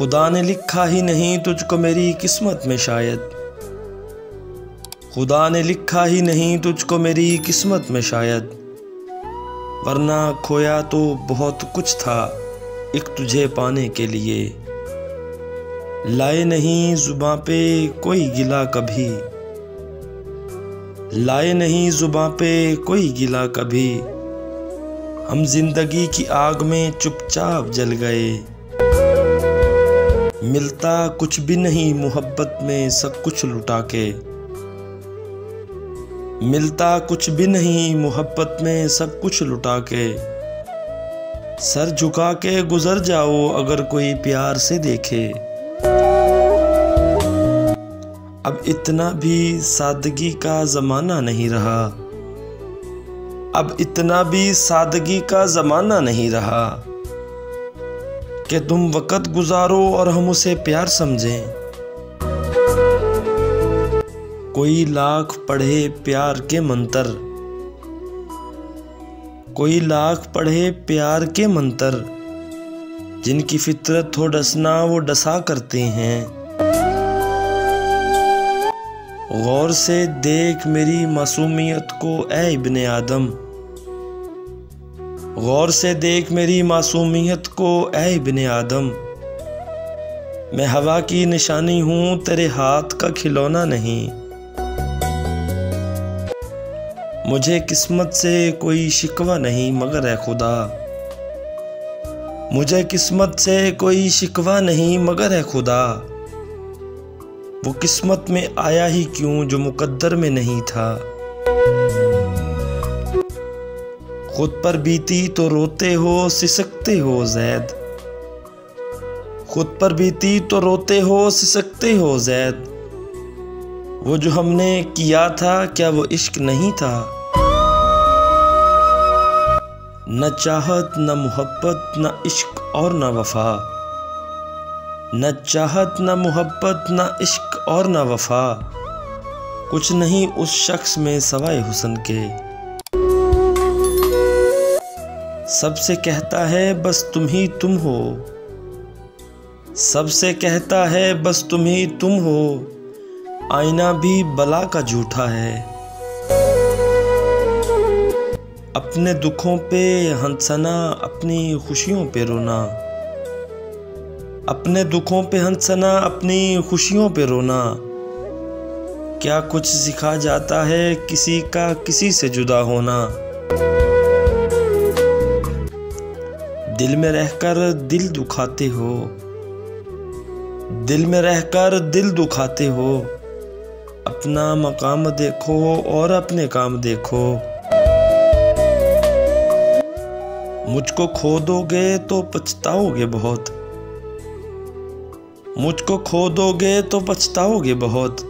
खुदा ने लिखा ही नहीं तुझको मेरी किस्मत में शायद, खुदा ने लिखा ही नहीं तुझको मेरी किस्मत में शायद, वरना खोया तो बहुत कुछ था एक तुझे पाने के लिए। लाए नहीं जुबां पे कोई गिला कभी, लाए नहीं जुबां पे कोई गिला कभी, हम जिंदगी की आग में चुपचाप जल गए। मिलता कुछ भी नहीं मोहब्बत में सब कुछ लुटा के, मिलता कुछ भी नहीं मोहब्बत में सब कुछ लुटा के। सर झुका के गुजर जाओ अगर कोई प्यार से देखे। अब इतना भी सादगी का ज़माना नहीं रहा, अब इतना भी सादगी का ज़माना नहीं रहा कि तुम वक़्त गुजारो और हम उसे प्यार समझें। कोई लाख पढ़े प्यार के मंतर, कोई लाख पढ़े प्यार के मंतर, जिनकी फितरत हो डसना वो डसा करते हैं। गौर से देख मेरी मासूमियत को ऐ इब्ने आदम, गौर से देख मेरी मासूमियत को ऐ इब्ने आदम। मैं हवा की निशानी हूँ तेरे हाथ का खिलौना नहीं। मुझे किस्मत से कोई शिकवा नहीं मगर है खुदा, मुझे किस्मत से कोई शिकवा नहीं मगर है खुदा। वो किस्मत में आया ही क्यों जो मुकद्दर में नहीं था। खुद पर बीती तो रोते हो सिसकते हो ज़ैद, खुद पर बीती तो रोते हो सिसकते हो ज़ैद। वो जो हमने किया था क्या वो इश्क नहीं था। न चाहत न मोहब्बत न इश्क और न वफा, न चाहत न मोहब्बत न इश्क और न वफा। कुछ नहीं उस शख्स में सवाए हुस्न के। सबसे कहता है बस तुम ही तुम हो, सबसे कहता है बस तुम ही तुम हो। आईना भी बला का झूठा है। अपने दुखों पे हंसना अपनी खुशियों पे रोना, अपने दुखों पे हंसना अपनी खुशियों पे रोना। क्या कुछ सिखा जाता है किसी का किसी से जुदा होना। दिल में रहकर दिल दुखाते हो, दिल में रहकर दिल दुखाते हो। अपना मकाम देखो और अपने काम देखो। मुझको खो दोगे तो पछताओगे बहुत, मुझको खो दोगे तो पछताओगे बहुत।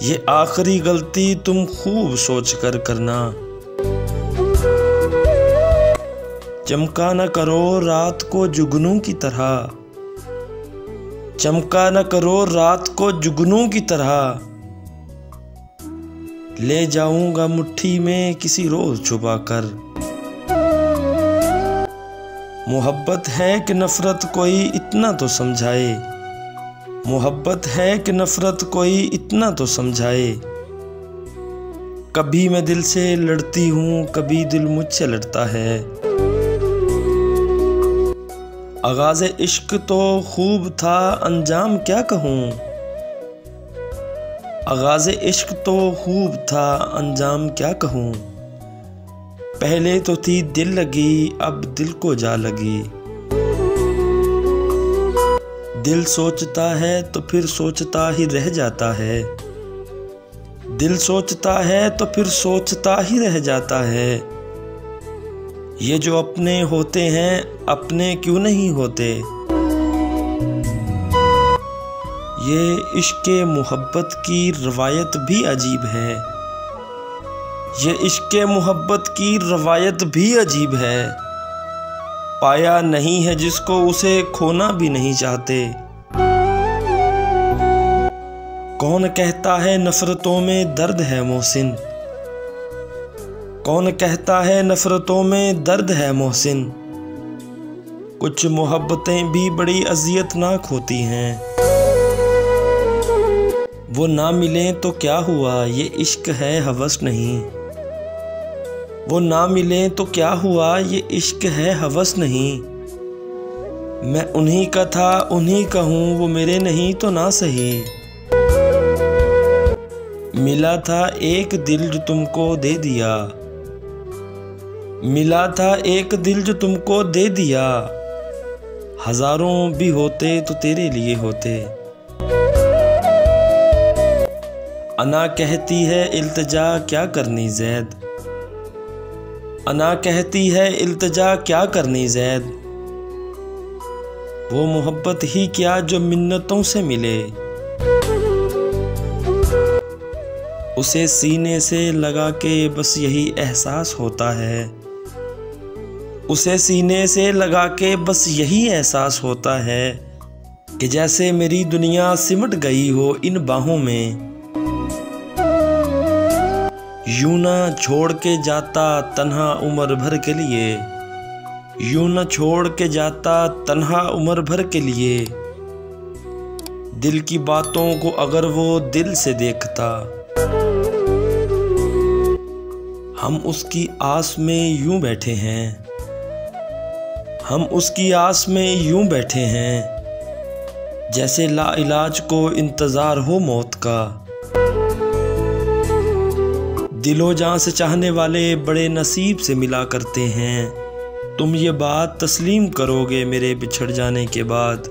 ये आखिरी गलती तुम खूब सोच कर करना। चमका न करो रात को जुगनू की तरह, चमका न करो रात को जुगनू की तरह। ले जाऊंगा मुट्ठी में किसी रोज छुपा कर। मोहब्बत है कि नफरत कोई इतना तो समझाए, मोहब्बत है कि नफरत कोई इतना तो समझाए। कभी मैं दिल से लड़ती हूँ कभी दिल मुझसे लड़ता है। आगाज़ इश्क तो खूब था अंजाम क्या कहूँ, आगाज़ इश्क तो खूब था अंजाम क्या कहूँ। पहले तो थी दिल लगी अब दिल को जा लगी। दिल सोचता है तो फिर सोचता ही रह जाता है, दिल सोचता है तो फिर सोचता ही रह जाता है। ये जो अपने होते हैं अपने क्यों नहीं होते। ये इश्क़े मोहब्बत की रवायत भी अजीब है, ये इश्क़े मोहब्बत की रवायत भी अजीब है। पाया नहीं है जिसको उसे खोना भी नहीं चाहते। कौन कहता है नफ़रतों में दर्द है मोहसिन, कौन कहता है नफ़रतों में दर्द है मोहसिन। कुछ मोहब्बतें भी बड़ी अज़ियतनाक होती हैं। वो ना मिलें तो क्या हुआ, ये इश्क है हवस नहीं। वो ना मिलें तो क्या हुआ, ये इश्क है हवस नहीं। मैं उन्हीं का था उन्हीं का हूँ, वो मेरे नहीं तो ना सही। मिला था एक दिल जो तुमको दे दिया, मिला था एक दिल जो तुमको दे दिया। हजारों भी होते तो तेरे लिए होते। अना कहती है इल्तिजा क्या करनी ज़ैद, अना कहती है इल्तिजा क्या करनी ज़ैद। वो मोहब्बत ही क्या जो मिन्नतों से मिले। उसे सीने से लगा के बस यही एहसास होता है, उसे सीने से लगा के बस यही एहसास होता है कि जैसे मेरी दुनिया सिमट गई हो इन बाहों में। यूं ना छोड़ के जाता तन्हा उम्र भर के लिए, यूं ना छोड़ के जाता तन्हा उम्र भर के लिए। दिल की बातों को अगर वो दिल से देखता, हम उसकी आस में यूं बैठे हैं, हम उसकी आस में यूं बैठे हैं जैसे लाइलाज को इंतज़ार हो मौत का। दिलो जान से चाहने वाले बड़े नसीब से मिला करते हैं, तुम ये बात तस्लीम करोगे मेरे बिछड़ जाने के बाद।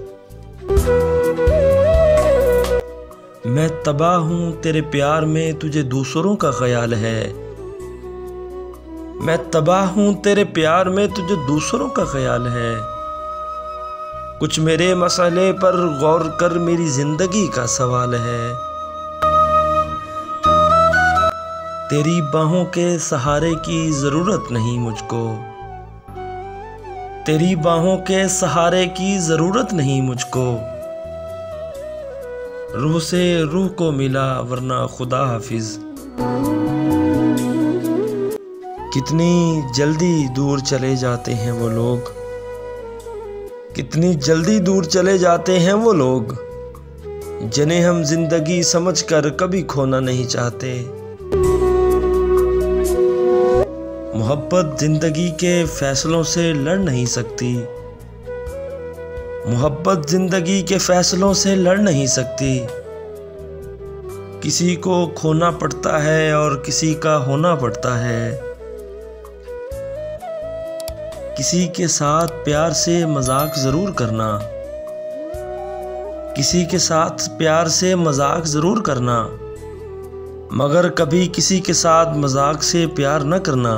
मैं तबाह हूँ तेरे प्यार में, तुझे दूसरों का ख्याल है। मैं तबाह हूँ तेरे प्यार में, तुझे दूसरों का ख्याल है। कुछ मेरे मसले पर गौर कर, मेरी जिंदगी का सवाल है। तेरी बाहों के सहारे की ज़रूरत नहीं मुझको, तेरी बाहों के सहारे की ज़रूरत नहीं मुझको। रूह से रूह को मिला वरना खुदा हाफिज़। कितनी जल्दी दूर चले जाते हैं वो लोग, कितनी जल्दी दूर चले जाते हैं वो लोग जिन्हें हम जिंदगी समझकर कभी खोना नहीं चाहते। मोहब्बत जिंदगी के फैसलों से लड़ नहीं सकती, मोहब्बत जिंदगी के फैसलों से लड़ नहीं सकती। किसी को खोना पड़ता है और किसी का होना पड़ता है। किसी के साथ प्यार से मजाक ज़रूर करना, किसी के साथ प्यार से मजाक ज़रूर करना, मगर कभी किसी के साथ मजाक से प्यार न करना।